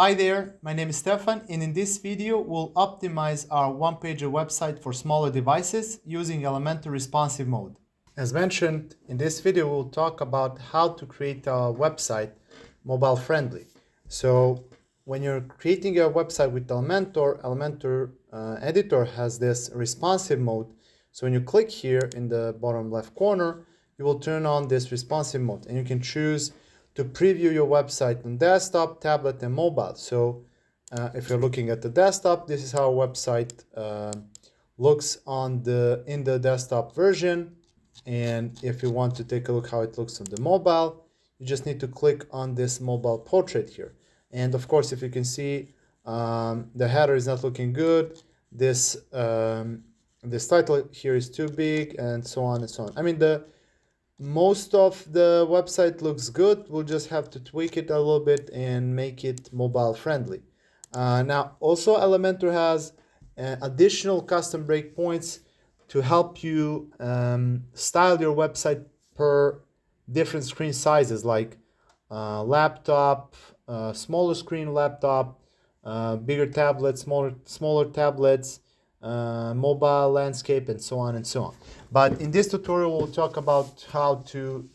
Hi there, my name is Stefan, and in this video we'll optimize our one-pager website for smaller devices using Elementor responsive mode. As mentioned, in this video we'll talk about how to create a website mobile friendly. So when you're creating a website with Elementor editor has this responsive mode. So when you click here in the bottom left corner, you will turn on this responsive mode and you can choose to preview your website on desktop, tablet, and mobile. So if you're looking at the desktop, this is how our website looks in the desktop version. And if you want to take a look how it looks on the mobile, you just need to click on this mobile portrait here. And of course, if you can see, the header is not looking good. This title here is too big, and so on and so on. I mean, most of the website looks good. We'll just have to tweak it a little bit and make it mobile friendly. Now, also Elementor has additional custom breakpoints to help you style your website per different screen sizes, like laptop, smaller screen laptop, bigger tablets, smaller tablets, mobile landscape, and so on and so on. But in this tutorial, we'll talk about how to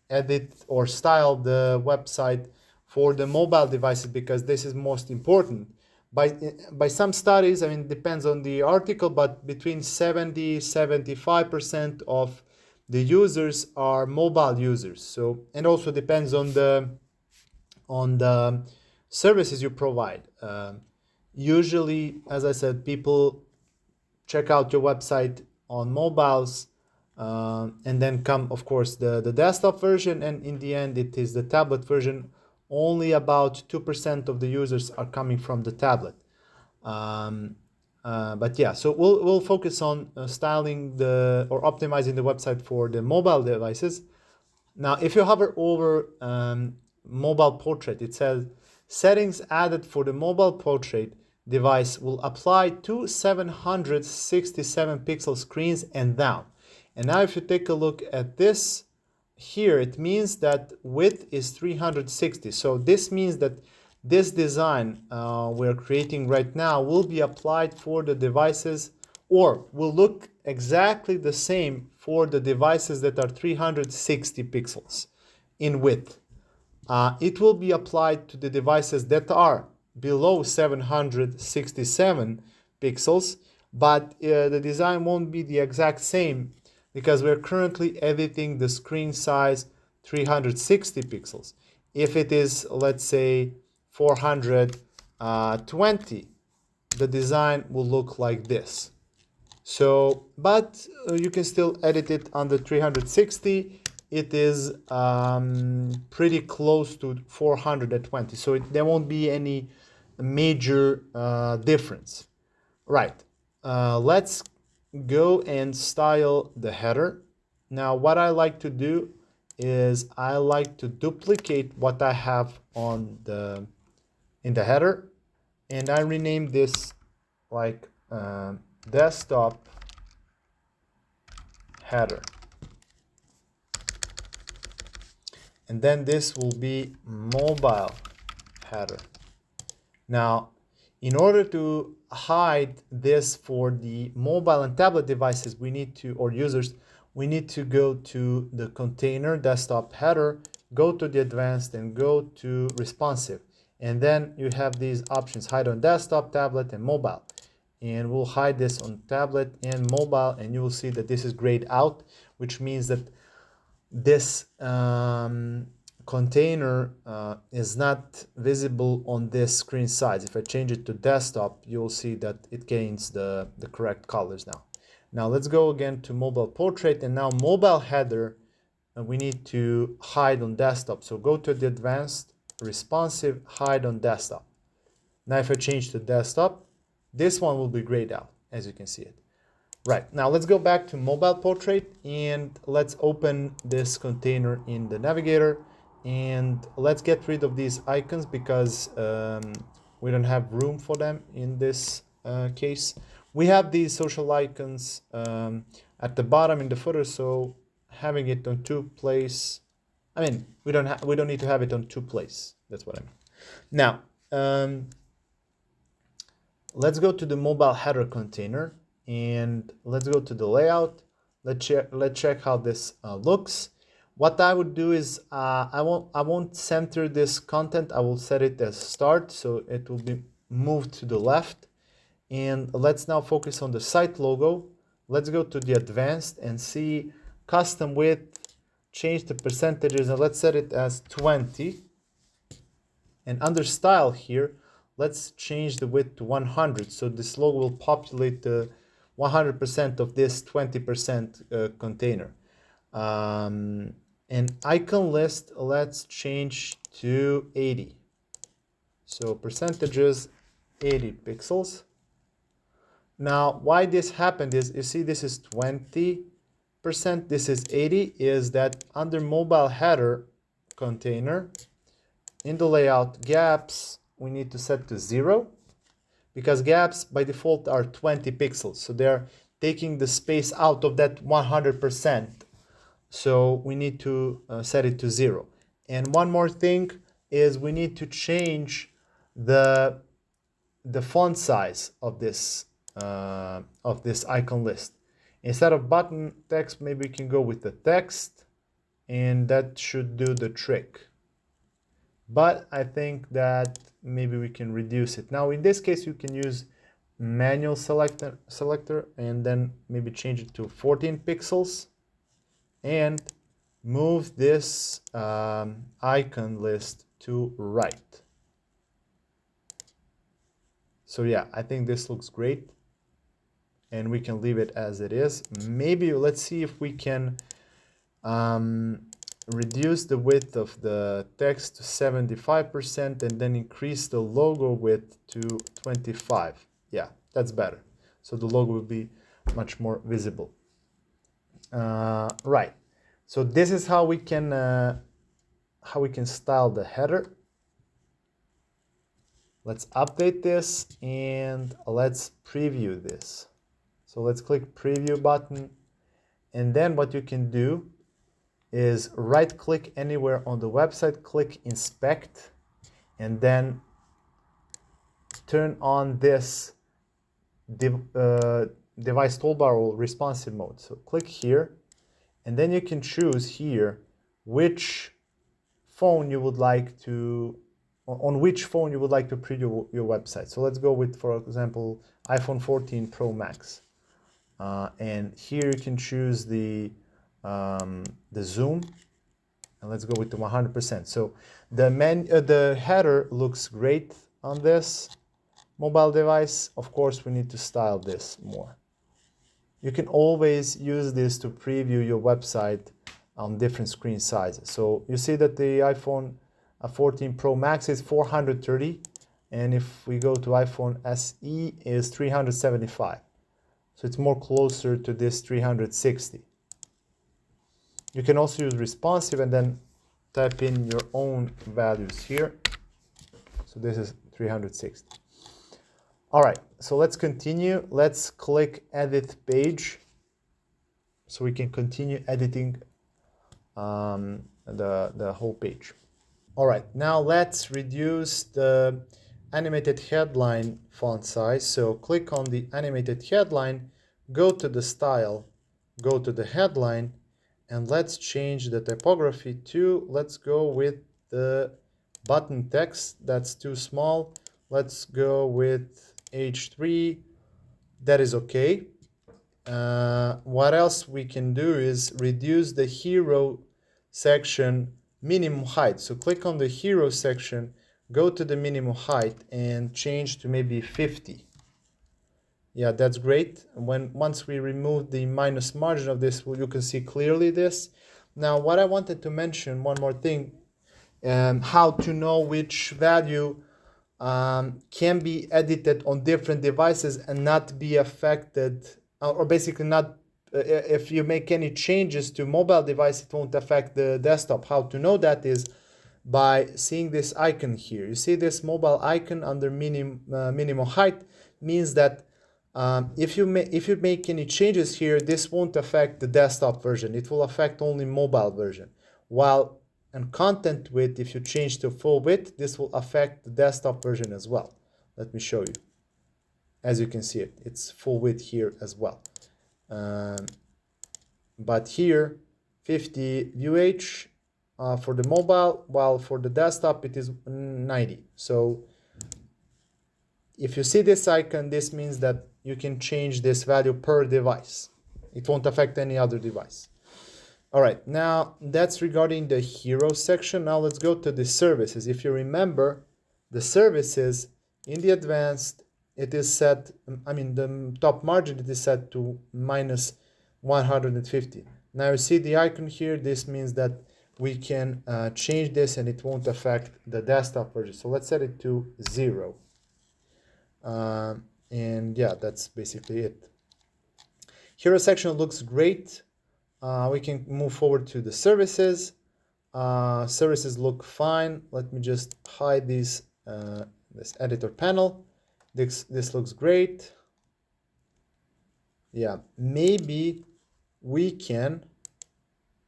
edit or style the website for the mobile devices, because this is most important. By some studies, I mean, it depends on the article, but between 70-75% of the users are mobile users. So, and also depends on the services you provide. Usually, as I said, people check out your website on mobiles, and then come, of course, the desktop version, and in the end it is the tablet version. Only about 2% of the users are coming from the tablet. But yeah, so we'll focus on styling or optimizing the website for the mobile devices. Now, if you hover over mobile portrait, it says settings added for the mobile portrait device will apply to 767 pixel screens and down. And now if you take a look at this here, it means that width is 360. So this means that this design we're creating right now will be applied for the devices, or will look exactly the same for the devices that are 360 pixels in width. It will be applied to the devices that are below 767 pixels, but the design won't be the exact same, because we're currently editing the screen size 360 pixels. If it is, let's say, 420, the design will look like this. So, but you can still edit it under 360. It is pretty close to 420, so there won't be any major difference. Right, let's go and style the header. Now, what I like to do is I like to duplicate what I have in the header, and I rename this like desktop header. And then this will be mobile header. Now, in order to hide this for the mobile and tablet devices, we need to go to the container desktop header, go to the advanced, and go to responsive. And then you have these options: hide on desktop, tablet, and mobile. And we'll hide this on tablet and mobile, and you will see that this is grayed out, which means that this container is not visible on this screen size. If I change it to desktop, you'll see that it gains the correct colors now. Now let's go again to mobile portrait, and now mobile header, we need to hide on desktop. So go to the advanced, responsive, hide on desktop. Now if I change to desktop, this one will be grayed out, as you can see it. Right, now let's go back to mobile portrait, and let's open this container in the navigator, and let's get rid of these icons, because we don't have room for them in this case. We have these social icons at the bottom in the footer, so having it on two place, I mean, we don't need to have it on two place. That's what I mean. Now, let's go to the mobile header container and let's go to the layout. Let's check how this looks. What I would do is I won't center this content. I will set it as start, so it will be moved to the left. And let's now focus on the site logo. Let's go to the advanced and see custom width, change the percentages, and let's set it as 20. And under style here, let's change the width to 100. So this logo will populate the 100% of this 20% container. And icon list, let's change to 80. So percentages, 80 pixels. Now, why this happened is, you see this is 20%, this is 80, is that under mobile header container, in the layout gaps, we need to set to 0, because gaps by default are 20 pixels. So they're taking the space out of that 100%. So we need to set it to 0. And one more thing is we need to change the font size of this icon list. Instead of button text, maybe we can go with the text, and that should do the trick. But I think that maybe we can reduce it. Now in this case, you can use manual selector and then maybe change it to 14 pixels and move this icon list to right. So yeah, I think this looks great and we can leave it as it is. Maybe let's see if we can reduce the width of the text to 75% and then increase the logo width to 25. Yeah, that's better. So the logo will be much more visible. Right. So this is how we can style the header. Let's update this and let's preview this. So let's click preview button, and then what you can do is right click anywhere on the website, click inspect, and then turn on this device toolbar or responsive mode. So click here, and then you can choose here which phone you would like to, on which phone you would like to preview your website. So let's go with, for example, iPhone 14 Pro Max. And here you can choose the zoom, and let's go with the 100%. So the header looks great on this mobile device. Of course, we need to style this more. You can always use this to preview your website on different screen sizes. So you see that the iPhone 14 Pro Max is 430, and if we go to iPhone SE is 375. So it's more closer to this 360. You can also use responsive and then type in your own values here. So this is 360. All right, so let's continue. Let's click edit page so we can continue editing the whole page. All right, now let's reduce the animated headline font size. So click on the animated headline, go to the style, go to the headline, and let's change the typography to, let's go with the button text. That's too small. Let's go with H3. That is okay. What else we can do is reduce the hero section minimum height. So click on the hero section, go to the minimum height and change to maybe 50. Yeah, that's great. Once we remove the minus margin of this, you can see clearly this. Now, what I wanted to mention, one more thing, how to know which value can be edited on different devices and not be affected, or basically not, if you make any changes to mobile device, it won't affect the desktop. How to know that is by seeing this icon here. You see this mobile icon under minimum height means that if you make any changes here, this won't affect the desktop version. It will affect only mobile version. While and content width, if you change to full width, this will affect the desktop version as well. Let me show you. As you can see it's full width here as well. But here 50 UH for the mobile, while for the desktop it is 90. So if you see this icon, this means that you can change this value per device. It won't affect any other device. All right, now that's regarding the hero section. Now let's go to the services. If you remember, the services in the advanced, it is set, the top margin, it is set to minus 150. Now you see the icon here. This means that we can change this and it won't affect the desktop version. So let's set it to 0. And yeah, that's basically it. Hero section looks great. We can move forward to the services. Services look fine. Let me just hide these, this editor panel. This looks great. Yeah, maybe we can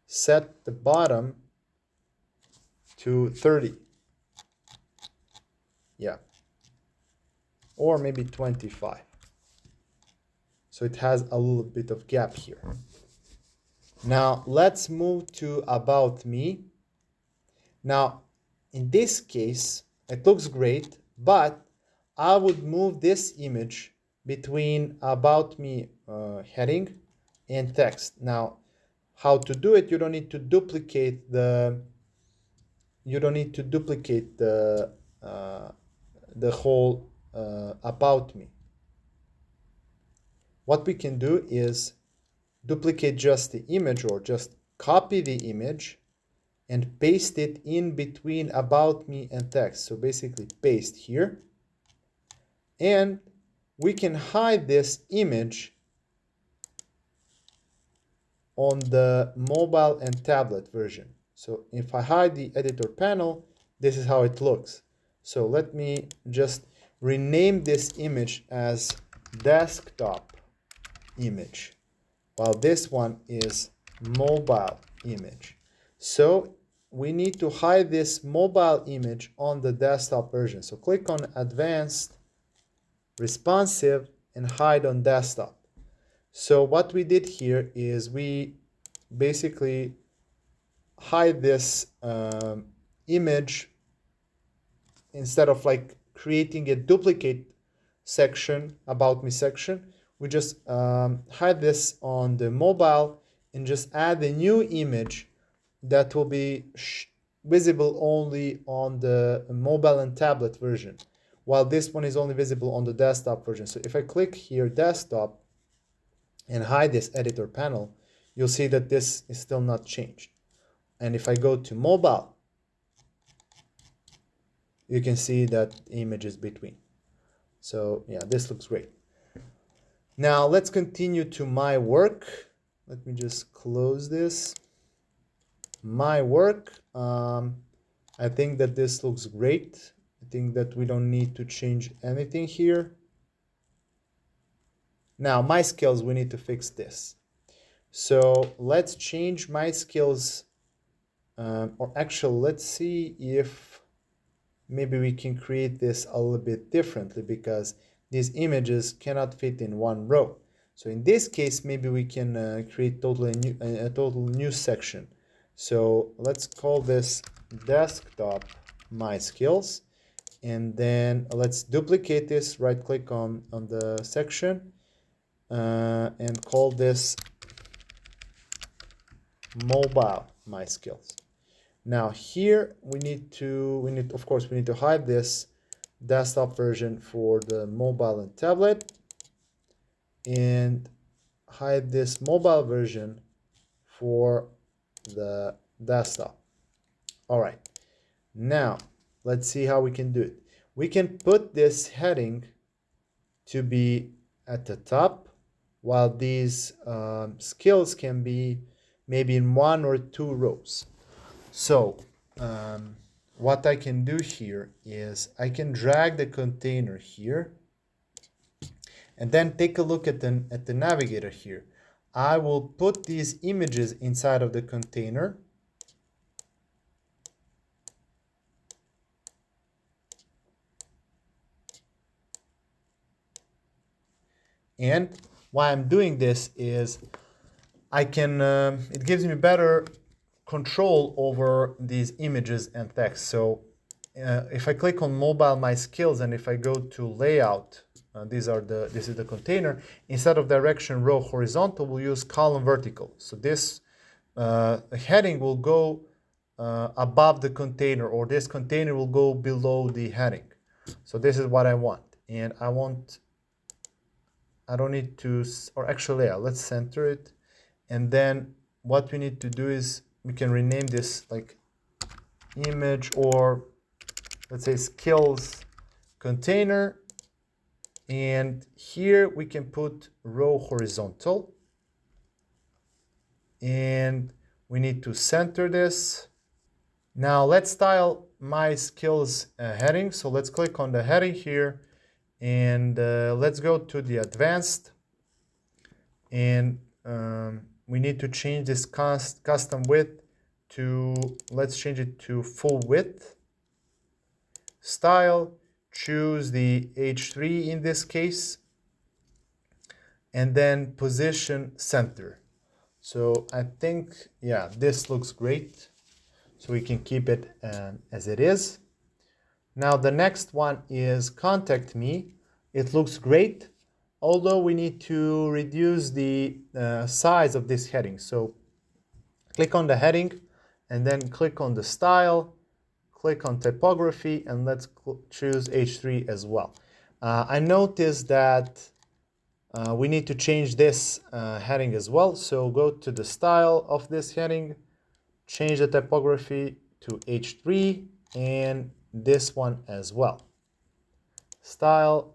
set the bottom to 30. Yeah, or maybe 25. So it has a little bit of gap here. Now let's move to About Me. Now in this case, it looks great, but I would move this image between About Me heading and text. Now, how to do it? You don't need to duplicate the whole About Me. What we can do is duplicate just the image, or just copy the image and paste it in between About Me and text. So basically paste here, and we can hide this image on the mobile and tablet version. So if I hide the editor panel, this is how it looks. So let me just rename this image as desktop image, while this one is mobile image. So we need to hide this mobile image on the desktop version. So click on Advanced, Responsive, and Hide on Desktop. So what we did here is we basically hide this image. Instead of like creating a duplicate section, About Me section, we just hide this on the mobile and just add a new image that will be visible only on the mobile and tablet version, while this one is only visible on the desktop version. So if I click here desktop and hide this editor panel, you'll see that this is still not changed. And if I go to mobile, you can see that image is between. So yeah, this looks great. Now let's continue to my work. Let me just close this. My work. I think that this looks great. I think that we don't need to change anything here. Now my skills, we need to fix this. So let's change my skills, or actually let's see if maybe we can create this a little bit differently, because these images cannot fit in one row. So in this case, maybe we can create a total new section. So let's call this desktop my skills, and then let's duplicate this, right click on the section, and call this mobile my skills. Now here we need to hide this desktop version for the mobile and tablet, and hide this mobile version for the desktop. All right, now let's see how we can do it. We can put this heading to be at the top, while these skills can be maybe in 1 or 2 rows. So what I can do here is I can drag the container here, and then take a look at the navigator here. I will put these images inside of the container, And why I'm doing this is I can, it gives me better control over these images and text. So if I click on mobile my skills, and if I go to layout, this is the container, instead of direction row horizontal, we'll use column vertical. So this heading will go above the container, or this container will go below the heading. So this is what I want. And I don't need to, or actually, yeah, let's center it. And then what we need to do is we can rename this like image, or let's say skills container. And here we can put row horizontal. And we need to center this. Now let's style my skills heading. So let's click on the heading here, and let's go to the advanced. And we need to change this custom width to, let's change it to full width. Style, choose the H3 in this case, and then position center. So I think, yeah, this looks great. So we can keep it as it is. Now the next one is contact me. It looks great, although we need to reduce the size of this heading. So click on the heading, and then click on the style, click on typography, and let's choose H3 as well. I noticed that we need to change this heading as well. So go to the style of this heading, change the typography to H3, and this one as well. Style,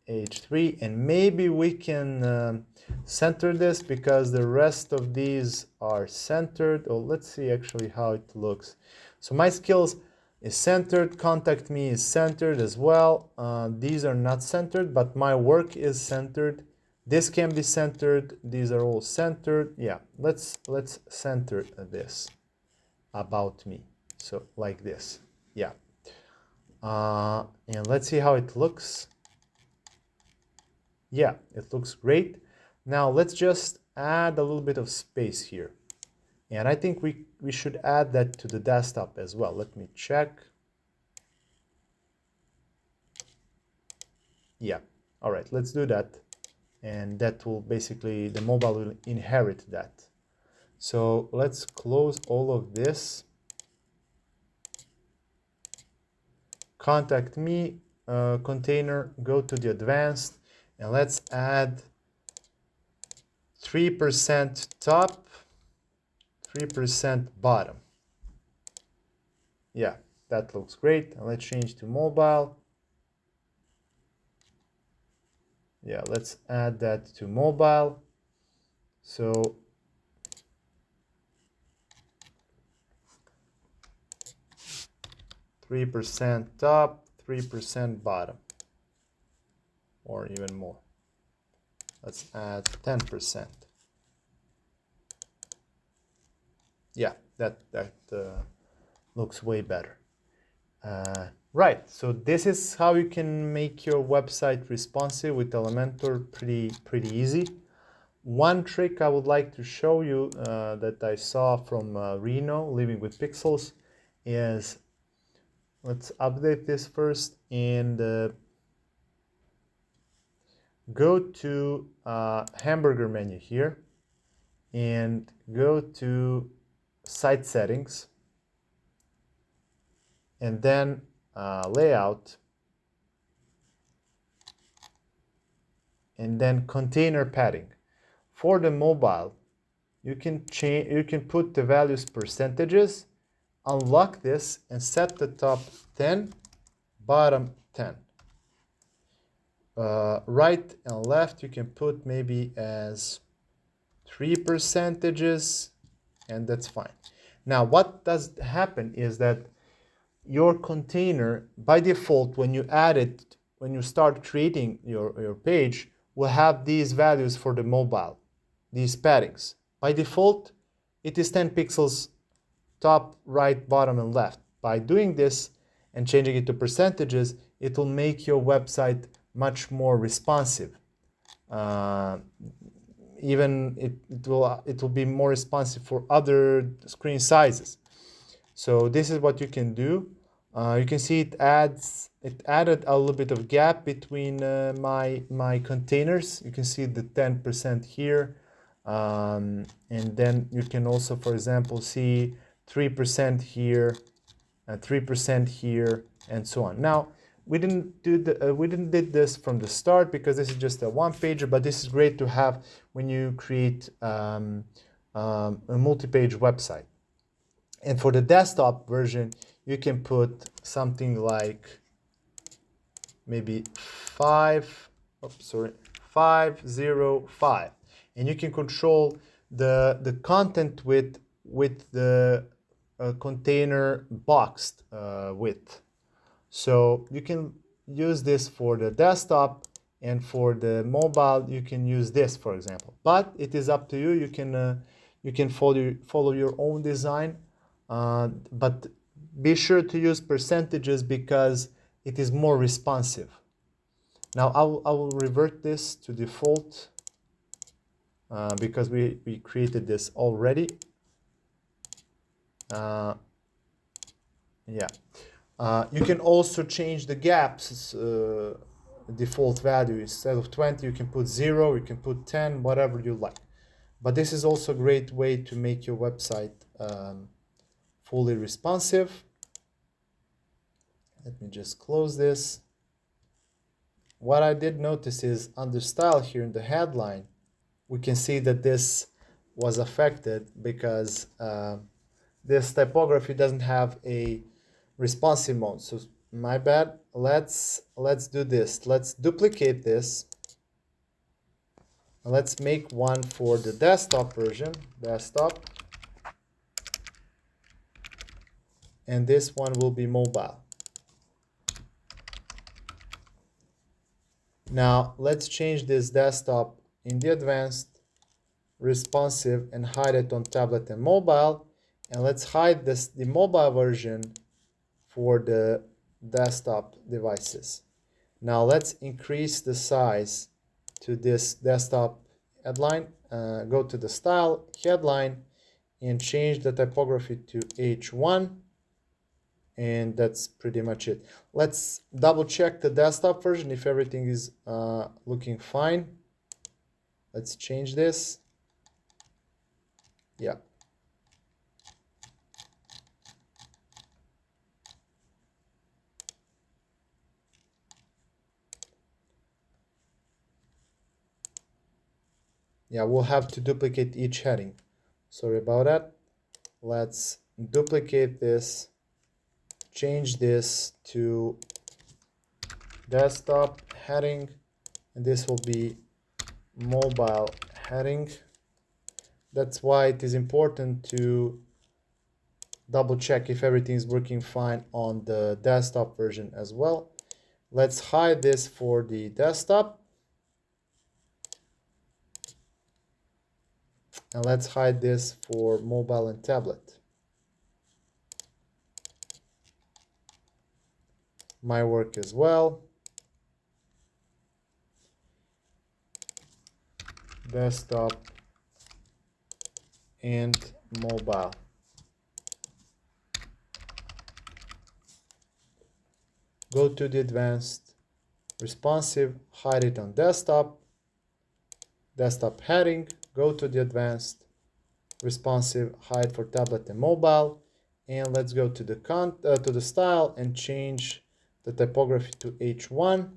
H3, and maybe we can center this because the rest of these are centered. Oh, let's see actually how it looks. So my skills is centered, contact me is centered as well. These are not centered, but my work is centered. This can be centered. These are all centered. Yeah, let's center this about me. So like this. Yeah. And let's see how it looks. Yeah, it looks great. Now let's just add a little bit of space here. And I think we should add that to the desktop as well. Let me check. Yeah, all right, let's do that. And that will basically, the mobile will inherit that. So let's close all of this. Contact me container, go to the advanced, and let's add 3% top, 3% bottom. Yeah, that looks great. And let's change to mobile. Yeah, let's add that to mobile. So %3 top, 3% bottom, or even more. Let's add 10%. Yeah, that looks way better. Right, so this is how you can make your website responsive with Elementor. Pretty easy. One trick I would like to show you that I saw from Reno, Living with Pixels, is, let's update this first, and go to hamburger menu here, and go to site settings, and then layout, and then container padding. For the mobile, you can put the values percentages, unlock this, and set the top 10, bottom 10. Right and left you can put maybe as 3%, and that's fine. Now what does happen is that your container, by default, when you add it, when you start creating your page, will have these values for the mobile, these paddings. By default, it is 10 pixels top, right, bottom, and left. By doing this and changing it to percentages, it will make your website much more responsive. Even it will be more responsive for other screen sizes. So this is what you can do. You can see it added a little bit of gap between my containers. You can see the 10% here, and then you can also, for example, see 3% here, 3% here, and so on. Now we didn't did this from the start because this is just a one pager, but this is great to have when you create a multi-page website. And for the desktop version, you can put something like maybe 505, and you can control the content with the container boxed width. So you can use this for the desktop, and for the mobile you can use this, for example. But it is up to you. You can follow your own design, but be sure to use percentages because it is more responsive. Now I will revert this to default because we created this already. Yeah. You can also change the gaps default value. Instead of 20, you can put 0, you can put 10, whatever you like. But this is also a great way to make your website fully responsive. Let me just close this. What I did notice is under style here in the headline, we can see that this was affected because this typography doesn't have a responsive mode. So my bad. Let's do this. Let's duplicate this. Let's make one for the desktop version, desktop. And this one will be mobile. Now let's change this desktop in the advanced, responsive, and hide it on tablet and mobile. And let's hide the mobile version for the desktop devices. Now let's increase the size to this desktop headline. Go to the style headline and change the typography to H1. And that's pretty much it. Let's double check the desktop version if everything is looking fine. Let's change this. Yeah. Yeah, we'll have to duplicate each heading. Sorry about that. Let's duplicate this, change this to desktop heading, and this will be mobile heading. That's why it is important to double check if everything is working fine on the desktop version as well. Let's hide this for the desktop. And let's hide this for mobile and tablet. My work as well. Desktop and mobile. Go to the advanced, responsive, hide it on desktop, desktop heading, go to the advanced, responsive, hide for tablet and mobile, and let's go to the style and change the typography to H1,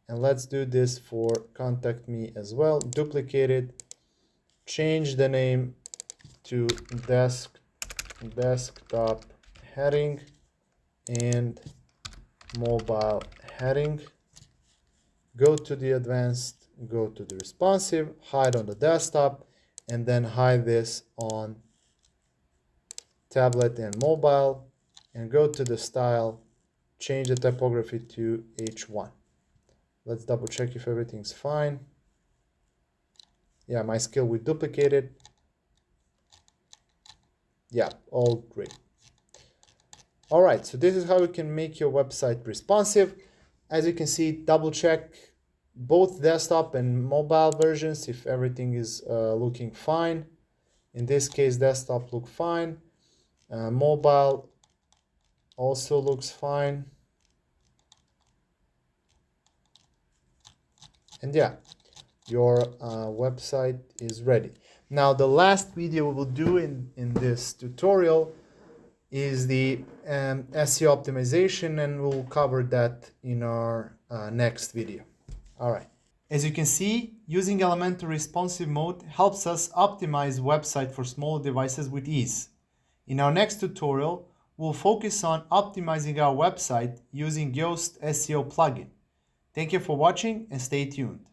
and let's do this for contact me as well. Duplicate it, change the name to desktop heading and mobile heading. Go to the advanced, go to the responsive, hide on the desktop, and then hide this on tablet and mobile, and go to the style, change the typography to H1. Let's double check if everything's fine. Yeah, my skill with duplicated. Yeah, all great. All right, so this is how you can make your website responsive. As you can see, double check both desktop and mobile versions if everything is looking fine. In this case, desktop look fine. Mobile also looks fine. And yeah, your website is ready. Now, the last video we will do in this tutorial is the SEO optimization, and we'll cover that in our next video. All right. As you can see, using Elementor responsive mode helps us optimize website for small devices with ease. In our next tutorial, we'll focus on optimizing our website using Yoast SEO plugin. Thank you for watching and stay tuned.